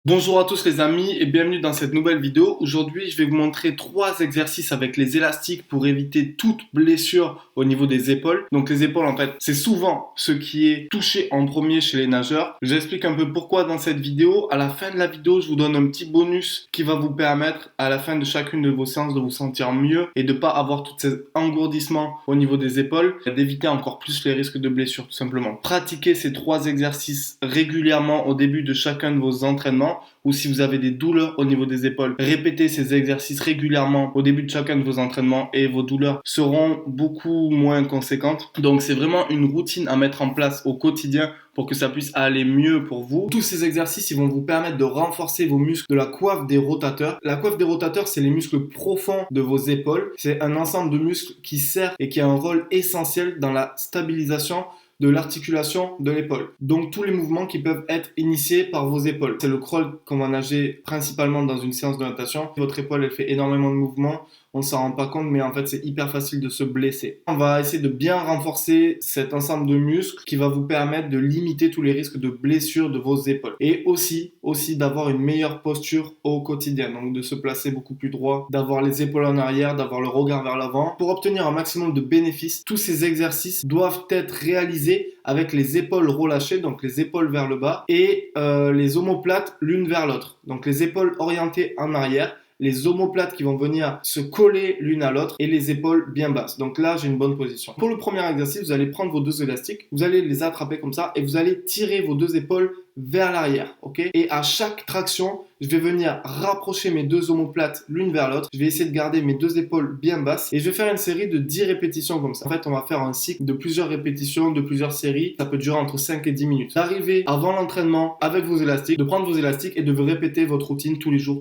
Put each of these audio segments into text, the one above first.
Bonjour à tous les amis et bienvenue dans cette nouvelle vidéo. Aujourd'hui, je vais vous montrer 3 exercices avec les élastiques pour éviter toute blessure au niveau des épaules. Donc les épaules, en fait, c'est souvent ce qui est touché en premier chez les nageurs. J'explique un peu pourquoi dans cette vidéo. À la fin de la vidéo, je vous donne un petit bonus qui va vous permettre à la fin de chacune de vos séances de vous sentir mieux et de ne pas avoir tous ces engourdissements au niveau des épaules, et d'éviter encore plus les risques de blessure tout simplement. Pratiquez ces 3 exercices régulièrement au début de chacun de vos entraînements, ou si vous avez des douleurs au niveau des épaules, répétez ces exercices régulièrement au début de chacun de vos entraînements et vos douleurs seront beaucoup moins conséquentes. Donc c'est vraiment une routine à mettre en place au quotidien pour que ça puisse aller mieux pour vous. Tous ces exercices, ils vont vous permettre de renforcer vos muscles de la coiffe des rotateurs. La coiffe des rotateurs, c'est les muscles profonds de vos épaules. C'est un ensemble de muscles qui sert et qui a un rôle essentiel dans la stabilisation de l'articulation de l'épaule. Donc tous les mouvements qui peuvent être initiés par vos épaules. C'est le crawl qu'on va nager principalement dans une séance de natation. Votre épaule, elle fait énormément de mouvements. On ne s'en rend pas compte, mais en fait, c'est hyper facile de se blesser. On va essayer de bien renforcer cet ensemble de muscles qui va vous permettre de limiter tous les risques de blessure de vos épaules. Et aussi d'avoir une meilleure posture au quotidien. Donc, de se placer beaucoup plus droit, d'avoir les épaules en arrière, d'avoir le regard vers l'avant. Pour obtenir un maximum de bénéfices, tous ces exercices doivent être réalisés avec les épaules relâchées, donc les épaules vers le bas, et les omoplates l'une vers l'autre. Donc, les épaules orientées en arrière, les omoplates qui vont venir se coller l'une à l'autre et les épaules bien basses. Donc là, j'ai une bonne position. Pour le premier exercice, vous allez prendre vos 2 élastiques, vous allez les attraper comme ça et vous allez tirer vos 2 épaules vers l'arrière, ok? Et à chaque traction, je vais venir rapprocher mes 2 omoplates l'une vers l'autre. Je vais essayer de garder mes 2 épaules bien basses et je vais faire une série de 10 répétitions comme ça. En fait, on va faire un cycle de plusieurs répétitions, de plusieurs séries. Ça peut durer entre 5 et 10 minutes. D'arriver avant l'entraînement avec vos élastiques, de prendre vos élastiques et de vous répéter votre routine tous les jours,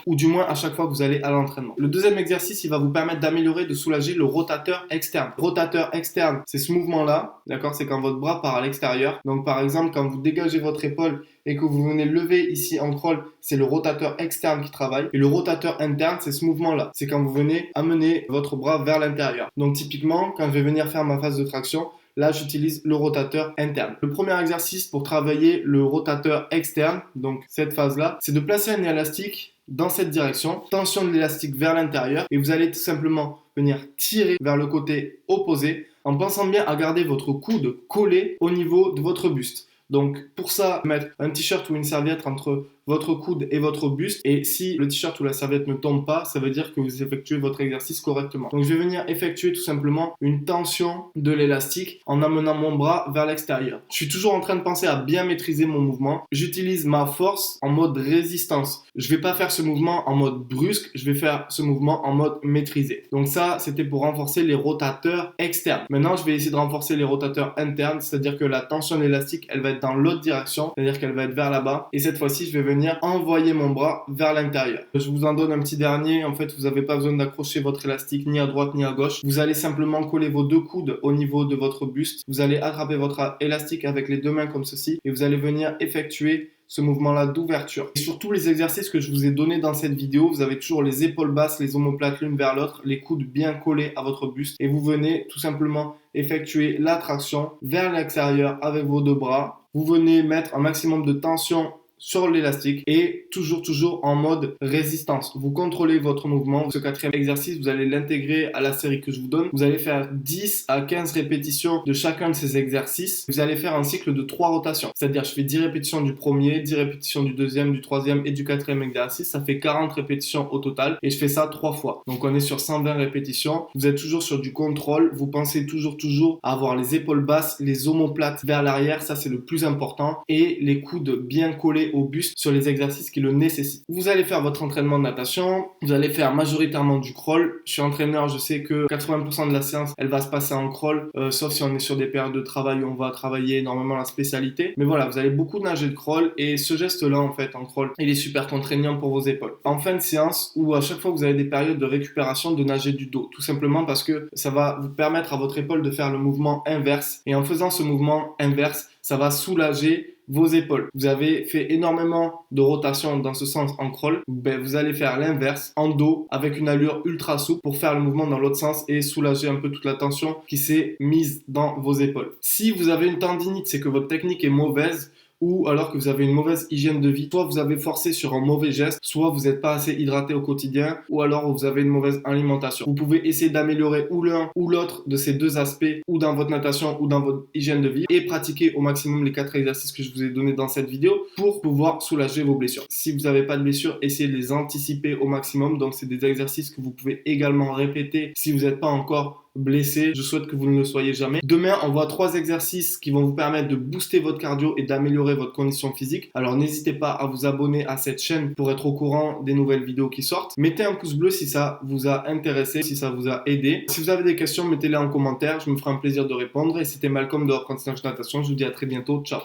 ou du moins à chaque fois que vous allez à l'entraînement. Le deuxième exercice, il va vous permettre d'améliorer, de soulager le rotateur externe. Rotateur externe, c'est ce mouvement-là, d'accord? C'est quand votre bras part à l'extérieur. Donc par exemple, quand vous dégagez votre épaule et que vous venez lever ici en crawl, c'est le rotateur externe qui travaille. Et le rotateur interne, c'est ce mouvement-là. C'est quand vous venez amener votre bras vers l'intérieur. Donc typiquement, quand je vais venir faire ma phase de traction, là, j'utilise le rotateur interne. Le premier exercice pour travailler le rotateur externe, donc cette phase-là, c'est de placer un élastique dans cette direction, tension de l'élastique vers l'intérieur, et vous allez tout simplement venir tirer vers le côté opposé en pensant bien à garder votre coude collé au niveau de votre buste. Donc pour ça, mettre un t-shirt ou une serviette entre votre coude et votre buste, et si le t-shirt ou la serviette ne tombe pas, ça veut dire que vous effectuez votre exercice correctement. Donc je vais venir effectuer tout simplement une tension de l'élastique en amenant mon bras vers l'extérieur. Je suis toujours en train de penser à bien maîtriser mon mouvement. J'utilise ma force en mode résistance. Je vais pas faire ce mouvement en mode brusque, je vais faire ce mouvement en mode maîtrisé. Donc ça, c'était pour renforcer les rotateurs externes. Maintenant, je vais essayer de renforcer les rotateurs internes, c'est-à-dire que la tension de l'élastique, elle va être dans l'autre direction, c'est-à-dire qu'elle va être vers là-bas. Et cette fois-ci, je vais venir envoyer mon bras vers l'intérieur. Je vous en donne un petit dernier. En fait, vous n'avez pas besoin d'accrocher votre élastique ni à droite ni à gauche. Vous allez simplement coller vos 2 coudes au niveau de votre buste. Vous allez attraper votre élastique avec les 2 mains comme ceci et vous allez venir effectuer ce mouvement-là d'ouverture. Et sur tous les exercices que je vous ai donnés dans cette vidéo, vous avez toujours les épaules basses, les omoplates l'une vers l'autre, les coudes bien collés à votre buste et vous venez tout simplement effectuer la traction vers l'extérieur avec vos 2 bras. Vous venez mettre un maximum de tension sur l'élastique et toujours en mode résistance. Vous contrôlez votre mouvement. Ce 4e exercice, vous allez l'intégrer à la série que je vous donne. Vous allez faire 10 à 15 répétitions de chacun de ces exercices. Vous allez faire un cycle de 3 rotations. C'est-à-dire, je fais 10 répétitions du premier, 10 répétitions du deuxième, du troisième et du 4e exercice. Ça fait 40 répétitions au total et je fais ça 3 fois. Donc, on est sur 120 répétitions. Vous êtes toujours sur du contrôle. Vous pensez toujours à avoir les épaules basses, les omoplates vers l'arrière. Ça, c'est le plus important. Et les coudes bien collés au buste sur les exercices qui le nécessitent. Vous allez faire votre entraînement de natation, vous allez faire majoritairement du crawl. Je suis entraîneur, je sais que 80% de la séance, elle va se passer en crawl, sauf si on est sur des périodes de travail où on va travailler énormément la spécialité. Mais voilà, vous allez beaucoup nager de crawl et ce geste-là, en fait, en crawl, il est super contraignant pour vos épaules. En fin de séance, ou à chaque fois que vous avez des périodes de récupération, de nager du dos, tout simplement parce que ça va vous permettre à votre épaule de faire le mouvement inverse. Et en faisant ce mouvement inverse, ça va soulager vos épaules. Vous avez fait énormément de rotation dans ce sens en crawl. Vous allez faire l'inverse en dos avec une allure ultra souple pour faire le mouvement dans l'autre sens et soulager un peu toute la tension qui s'est mise dans vos épaules. Si vous avez une tendinite, c'est que votre technique est mauvaise. ou alors que vous avez une mauvaise hygiène de vie. Soit vous avez forcé sur un mauvais geste, soit vous n'êtes pas assez hydraté au quotidien, ou alors vous avez une mauvaise alimentation. Vous pouvez essayer d'améliorer ou l'un ou l'autre de ces deux aspects, ou dans votre natation ou dans votre hygiène de vie, et pratiquer au maximum les 4 exercices que je vous ai donnés dans cette vidéo pour pouvoir soulager vos blessures. Si vous n'avez pas de blessures, essayez de les anticiper au maximum. Donc c'est des exercices que vous pouvez également répéter si vous n'êtes pas encore blessé. Je souhaite que vous ne le soyez jamais. Demain, on voit 3 exercices qui vont vous permettre de booster votre cardio et d'améliorer votre condition physique. Alors n'hésitez pas à vous abonner à cette chaîne pour être au courant des nouvelles vidéos qui sortent. Mettez un pouce bleu si ça vous a intéressé, si ça vous a aidé. Si vous avez des questions, mettez-les en commentaire. Je me ferai un plaisir de répondre. Et c'était Malcolm de Apprentissage Natation. Je vous dis à très bientôt. Ciao.